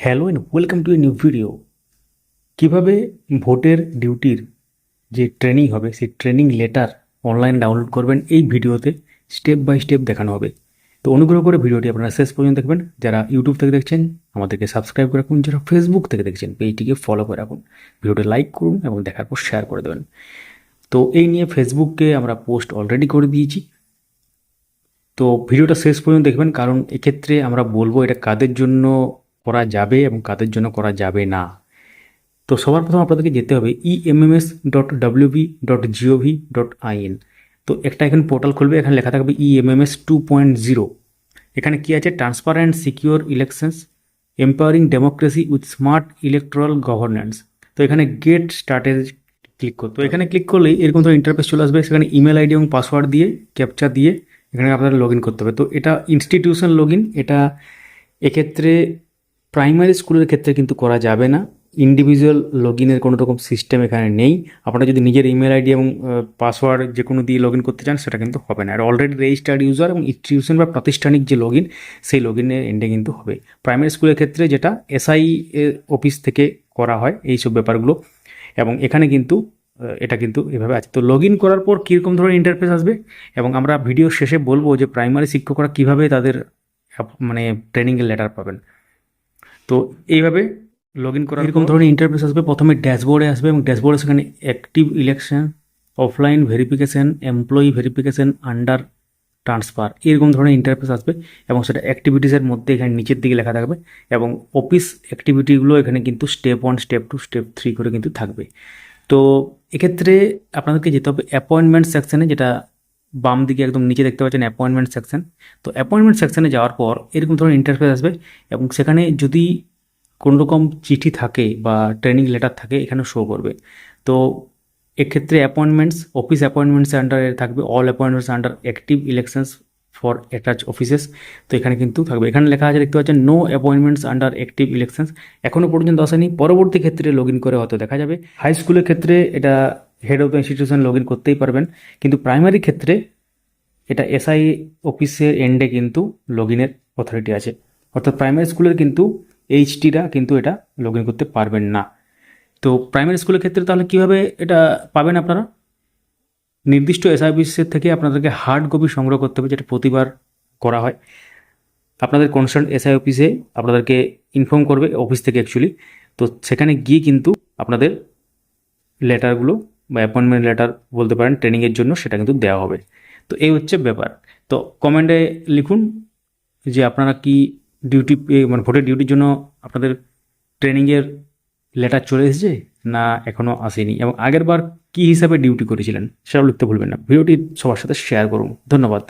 Hello and welcome to a new video. কীভাবে ভোটের ডিউটির যে ট্রেনিং হবে সেই ট্রেনিং লেটার অনলাইন ডাউনলোড করবেন এই ভিডিওতে স্টেপ বাই স্টেপ দেখানো হবে। তো অনুগ্রহ করে ভিডিওটি আপনারা শেষ পর্যন্ত দেখবেন। যারা ইউটিউব থেকে দেখছেন আমাদেরকে সাবস্ক্রাইব করে রাখুন, যারা ফেসবুক থেকে দেখছেন পেজটিকে ফলো করে রাখুন, ভিডিওটি লাইক করুন এবং দেখার পর শেয়ার করে দেবেন। তো এই নিয়ে ফেসবুকে আমরা পোস্ট অলরেডি করে দিয়েছি, তো ভিডিওটা শেষ পর্যন্ত দেখবেন, কারণ এক্ষেত্রে আমরা বলবো এটা কাদের জন্য করা যাবে এবং কাদের জন্য করা যাবে না। তো সবার প্রথম আপনাদেরকে যেতে হবে emms.wb.gov.in। তো একটা এখানে পোর্টাল খুলবে, এখানে লেখা থাকবে EMMS 2.0। এখানে কি আছে? Transparent secure elections empowering democracy with smart electoral governance. তো এখানে গেট স্টার্টেড ক্লিক করতে, তো এখানে ক্লিক করলেই এরকম ধরনের ইন্টারফেস চলে আসবে। সেখানে ইমেল আইডি এবং পাসওয়ার্ড দিয়ে ক্যাপচা দিয়ে এখানে আপনাদের লগ ইন করতে হবে। তো এটা ইনস্টিটিউশন লগ ইন, এটা এক্ষেত্রে প্রাইমারি স্কুলের ক্ষেত্রে কিন্তু করা যাবে না। ইন্ডিভিজুয়াল লগ ইনের কোনো রকম সিস্টেম এখানে নেই। আপনারা যদি নিজের ইমেল আইডি এবং পাসওয়ার্ড যে কোনো দিয়ে লগ ইন করতে চান সেটা কিন্তু হবে না। আর অলরেডি রেজিস্টার্ড ইউজার এবং ইনস্টিটিউশন বা প্রাতিষ্ঠানিক যে লগ ইন সেই লগ ইনের এন্ডে কিন্তু হবে। প্রাইমারি স্কুলের ক্ষেত্রে যেটা SI অফিস থেকে করা হয় এইসব ব্যাপারগুলো, এবং এখানে কিন্তু এটা কিন্তু এভাবে আছে। তো লগ ইন করার পর কীরকম ধরনের ইন্টারফেস আসবে এবং আমরা ভিডিও শেষে বলবো যে প্রাইমারি শিক্ষকরা কীভাবে তাদের মানে ট্রেনিংয়ের লেটার পাবেন। তো এইভাবে লগ ইন করার এরকম ধরনের ইন্টারফেস আসবে। প্রথমে ড্যাশবোর্ডে আসবে এবং ড্যাশবোর্ডে সেখানে active election, offline verification, employee verification, under transfer, এরকম ধরনের ইন্টারফেস আসবে এবং সেটা অ্যাক্টিভিটিসের মধ্যে এখানে নিচের দিকে লেখা থাকবে এবং অফিস অ্যাক্টিভিটিগুলো এখানে কিন্তু স্টেপ 1, স্টেপ 2, স্টেপ 3 করে কিন্তু থাকবে। তো এক্ষেত্রে আপনাদেরকে যেতে হবে অ্যাপয়েন্টমেন্ট সেকশানে, যেটা বাম দিকে একদম নিচে দেখতে পাচ্ছেন অ্যাপয়েন্টমেন্ট সেকশন। তো অ্যাপয়েন্টমেন্ট সেকশানে যাওয়ার পর এরকম ধরনের ইন্টারফেস আসবে এবং সেখানে যদি কোনো রকম চিঠি থাকে বা ট্রেনিং লেটার থাকে এখানে শো করবে। তো এক্ষেত্রে অ্যাপয়েন্টমেন্টস, অফিস অ্যাপয়েন্টমেন্টসের আন্ডারে থাকবে all appointments under active elections for attach offices. তো এখানে কিন্তু থাকবে, এখানে লেখা আছে দেখতে পাচ্ছেন no appointments under active elections. এখনও পর্যন্ত আসেনি, পরবর্তী ক্ষেত্রে লগ ইন করে হয়তো দেখা যাবে। হাই স্কুলের ক্ষেত্রে এটা head of the institution log in করতেই পারবেন, কিন্তু প্রাইমারি ক্ষেত্রে এটা SI অফিসের এন্ডে কিন্তু লগ ইনের অথরিটি আছে। অর্থাৎ প্রাইমারি স্কুলের কিন্তু HTরা কিন্তু এটা লগ ইন করতে পারবেন না। তো প্রাইমারি স্কুলের ক্ষেত্রে তাহলে কীভাবে এটা পাবেন আপনারা? নির্দিষ্ট SI অফিসের থেকে আপনাদেরকে হার্ড কপি সংগ্রহ করতে হবে, যেটা প্রতিবার করা হয়। আপনাদের কনসার্ন SI অফিসে আপনাদেরকে ইনফর্ম করবে অফিস থেকে অ্যাকচুয়ালি। তো সেখানে গিয়ে কিন্তু আপনাদের লেটারগুলো বা অ্যাপয়েন্টমেন্ট লেটার বলতে পারেন ট্রেনিংয়ের জন্য, সেটা কিন্তু দেওয়া হবে। তো এই হচ্ছে ব্যাপার। তো কমেন্টে লিখুন যে আপনারা কি ডিউটি মানে ভোটের ডিউটির জন্য আপনাদের ট্রেনিংয়ের লেটার চলে এসেছে না এখনও আসেনি, এবং আগের বার কী হিসাবে ডিউটি করেছিলেন সেটাও লিখতে ভুলবেন না। ভিডিওটি সবার সাথে শেয়ার করুন। ধন্যবাদ।